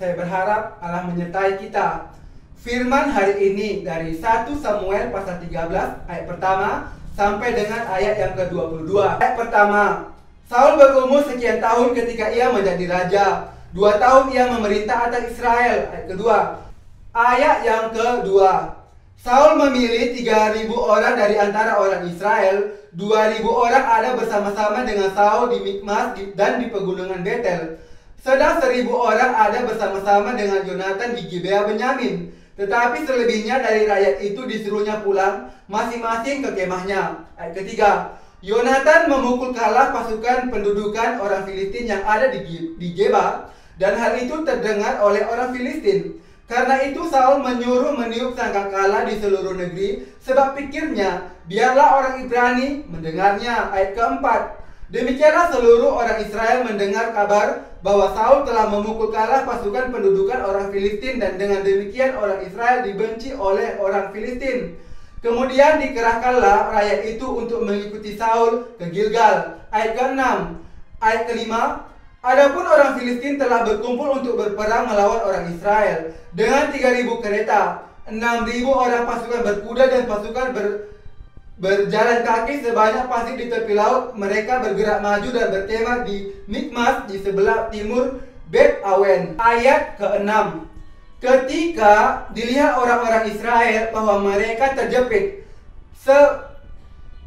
Saya berharap Allah menyertai kita. Firman hari ini dari 1 Samuel pasal 13 ayat pertama sampai dengan ayat yang ke-22. Ayat pertama, Saul berumur sekian tahun ketika ia menjadi raja. 2 tahun ia memerintah atas Israel. Ayat kedua. Ayat yang kedua, Saul memilih 3.000 orang dari antara orang Israel. 2.000 orang ada bersama-sama dengan Saul di Mikmas dan di pegunungan Betel. Sedang 1.000 orang ada bersama-sama dengan Yonatan di Gibea Benyamin. Tetapi selebihnya dari rakyat itu disuruhnya pulang masing-masing ke kemahnya. Ayat ketiga, Yonatan memukul kalah pasukan pendudukan orang Filistin yang ada di Geba, dan hal itu terdengar oleh orang Filistin. Karena itu Saul menyuruh meniup sangkakala di seluruh negeri, sebab pikirnya, biarlah orang Ibrani mendengarnya. Ayat keempat, demikianlah seluruh orang Israel mendengar kabar bahwa Saul telah memukul kalah pasukan pendudukan orang Filistin, dan dengan demikian orang Israel dibenci oleh orang Filistin. Kemudian dikerahkanlah rakyat itu untuk mengikuti Saul ke Gilgal. Ayat ke-6. Ayat kelima, adapun orang Filistin telah berkumpul untuk berperang melawan orang Israel dengan 3.000 kereta, 6.000 orang pasukan berkuda dan pasukan berjalan kaki sebanyak pasir di tepi laut. Mereka bergerak maju dan berkemah di Mikmas di sebelah timur Bet Awen. Ayat ke-6, ketika dilihat orang-orang Israel bahwa mereka terjepit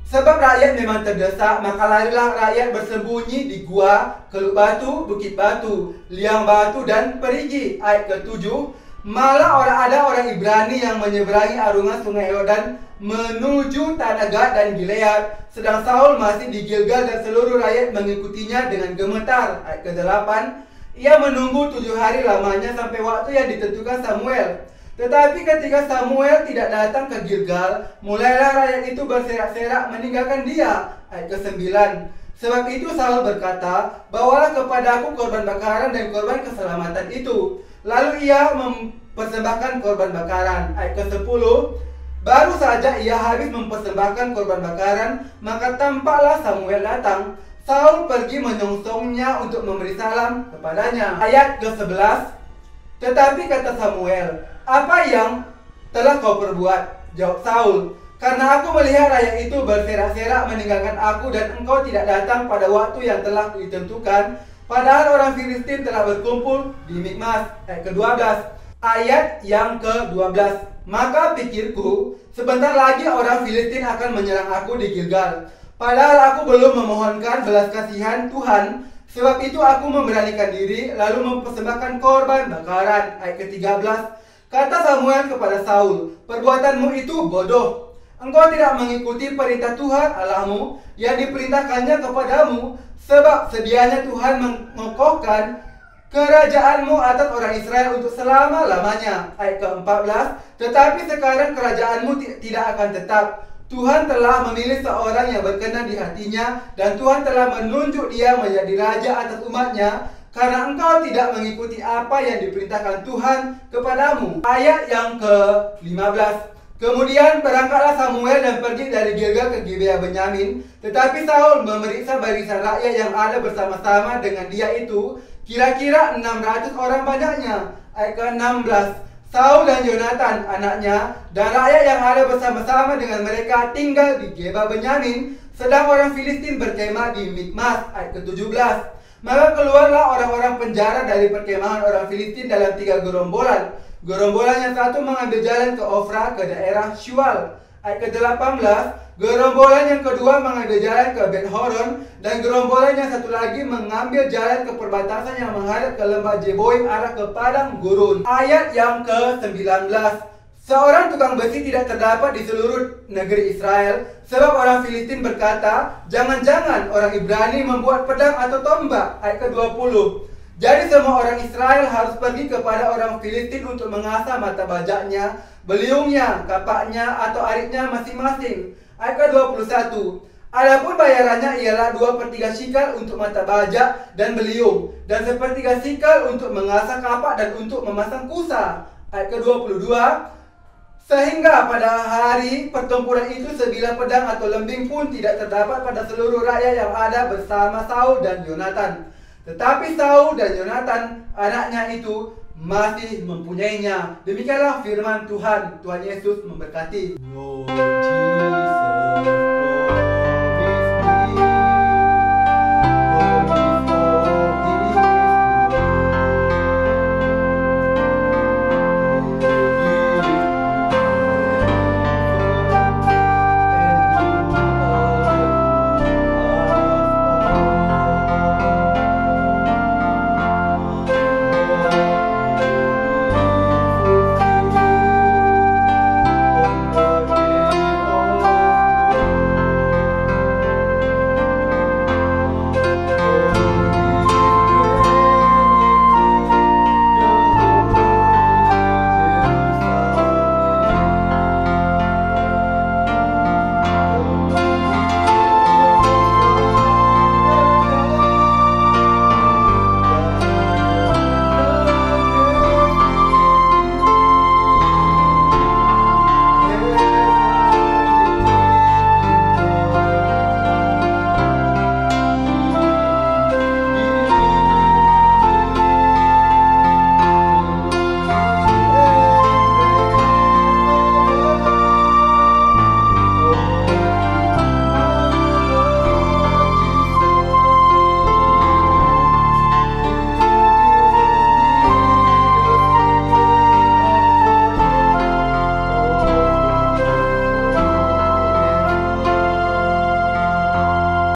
sebab rakyat memang terdesak, maka larilah rakyat bersembunyi di gua, Keluk Batu, Bukit Batu, Liang Batu, dan Perigi. Ayat ke-7, malah ada orang Ibrani yang menyeberangi arungan sungai Yordan menuju Tanah Gad dan Gilead, sedang Saul masih di Gilgal dan seluruh rakyat mengikutinya dengan gemetar. Ayat ke-8, ia menunggu 7 hari lamanya sampai waktu yang ditentukan Samuel. Tetapi ketika Samuel tidak datang ke Gilgal, mulailah rakyat itu berserak-serak meninggalkan dia. Ayat ke-9, sebab itu Saul berkata, bawalah kepadaku korban bakaran dan korban keselamatan itu. Lalu ia mempersembahkan korban bakaran. Ayat ke-10, baru saja ia habis mempersembahkan korban bakaran, maka tampaklah Samuel datang. Saul pergi menyongsongnya untuk memberi salam kepadanya. Ayat ke-11, tetapi kata Samuel, apa yang telah kau perbuat? Jawab Saul, karena aku melihat rakyat itu berserak-serak meninggalkan aku, dan engkau tidak datang pada waktu yang telah ditentukan, padahal orang Filistin telah berkumpul di Mikmas. Ayat ke-12. Ayat yang ke-12, maka pikirku, sebentar lagi orang Filistin akan menyerang aku di Gilgal, padahal aku belum memohonkan belas kasihan Tuhan. Sebab itu aku memberanikan diri lalu mempersembahkan korban bakaran. Ayat ke-13, kata Samuel kepada Saul, perbuatanmu itu bodoh. Engkau tidak mengikuti perintah Tuhan Allahmu yang diperintahkannya kepadamu, sebab sedianya Tuhan mengokohkan kerajaanmu atas orang Israel untuk selama-lamanya. Ayat ke-14, tetapi sekarang kerajaanmu tidak akan tetap. Tuhan telah memilih seorang yang berkenan di hatinya, dan Tuhan telah menunjuk dia menjadi raja atas umatnya, karena engkau tidak mengikuti apa yang diperintahkan Tuhan kepadamu. Ayat yang ke-15, kemudian berangkatlah Samuel dan pergi dari Gilgal ke Gibea Benyamin. Tetapi Saul memeriksa barisan rakyat yang ada bersama-sama dengan dia itu, kira-kira 600 orang banyaknya. Ayat ke-16, Saul dan Yonatan anaknya dan rakyat yang ada bersama-sama dengan mereka tinggal di Geba Benyamin, sedang orang Filistin berkemah di Mikmas. Ayat ke-17, maka keluarlah orang-orang penjara dari perkemahan orang Filistin dalam 3 gerombolan. Gerombolan yang satu mengambil jalan ke Ofra ke daerah Shual. Ayat ke-18, gerombolan yang kedua mengambil jalan ke Bet Horon, dan gerombolan yang satu lagi mengambil jalan ke perbatasan yang menghadap ke lembah Jeboim arah ke padang gurun. Ayat yang ke-19, seorang tukang besi tidak terdapat di seluruh negeri Israel, sebab orang Filistin berkata, jangan-jangan orang Ibrani membuat pedang atau tombak. Ayat ke-20, jadi semua orang Israel harus pergi kepada orang Filistin untuk mengasah mata bajaknya, beliungnya, kapaknya, atau aritnya masing-masing. Ayat ke-21, adapun bayarannya ialah 2/3 shikal untuk mata bajak dan beliung, dan 1/3 shikal untuk mengasah kapak dan untuk memasang kusa. Ayat ke-22, sehingga pada hari pertempuran itu sebilah pedang atau lembing pun tidak terdapat pada seluruh rakyat yang ada bersama Saul dan Yonatan. Tetapi Saul dan Yonatan anaknya itu masih mempunyainya. Demikianlah firman Tuhan. Tuhan Yesus memberkati. Lord Jesus.